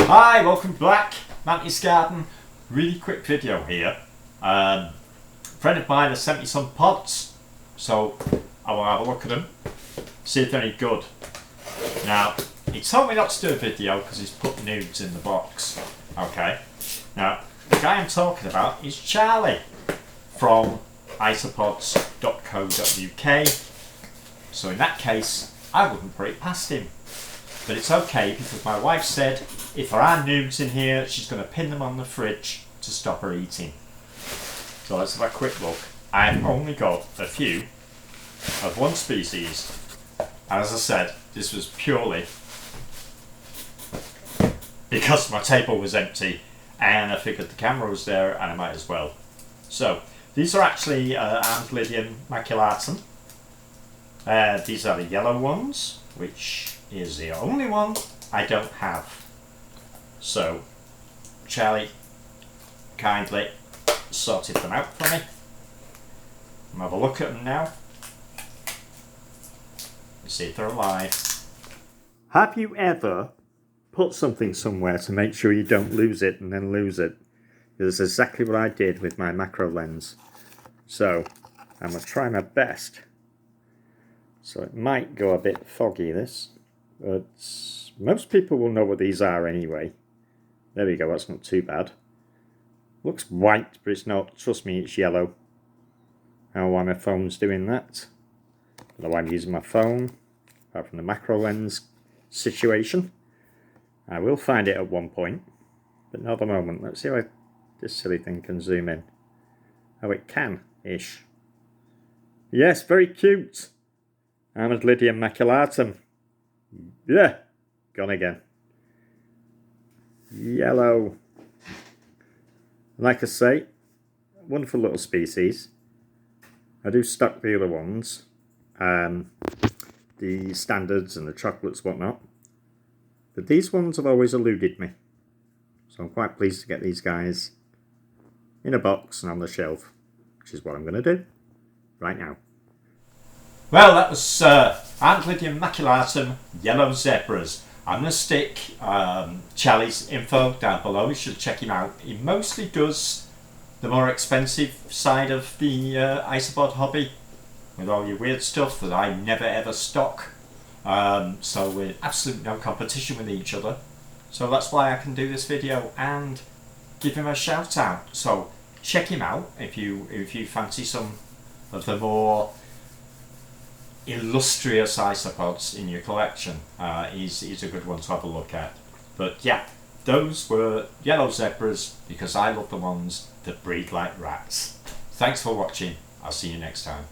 Hi, welcome back, Mantis Garden. Really quick video here. A friend of mine has sent me some pods, so I will have a look at them, see if they're any good. Now, he told me not to do a video because he's put nudes in the box. Okay. Now, the guy I'm talking about is Charlie from isopods.co.uk. So in that case, I wouldn't put it past him. But it's okay because my wife said if there are nudes in here, she's going to pin them on the fridge to stop her eating. So let's have a quick look. I've only got a few of one species. As I said, this was purely because my table was empty and I figured the camera was there and I might as well. So these are actually Armadillium maculatum. These are the yellow ones, which is the only one I don't have. So Charlie kindly sorted them out for me. I'll have a look at them now. Let's see if they're alive. Have you ever put something somewhere to make sure you don't lose it and then lose it? This is exactly what I did with my macro lens. So I'm going to try my best. So it might go a bit foggy, this, but most people will know what these are anyway. There we go, that's not too bad. Looks white, but it's not. Trust me, it's yellow. I don't know why my phone's doing that. I don't know why I'm using my phone, apart from the macro lens situation. I will find it at one point, but not at the moment. Let's see if this silly thing can zoom in. Oh, it can-ish. Yes, very cute. Armadillium maculatum. Yeah, gone again. Yellow. Like I say, wonderful little species. I do stock the other ones, the standards and the chocolates, whatnot. But these ones have always eluded me. So I'm quite pleased to get these guys in a box and on the shelf, which is what I'm going to do right now. Well, that was Armadillium maculatum yellow zebras. I'm going to stick Charlie's info down below. You should check him out. He mostly does the more expensive side of the isopod hobby with all your weird stuff that I never ever stock. So we're absolutely no competition with each other. So that's why I can do this video and give him a shout out. So check him out if you fancy some of the more illustrious isopods in your collection. He's a good one to have a look at. But yeah, those were yellow zebras because I love the ones that breed like rats. Thanks for watching. I'll see you next time.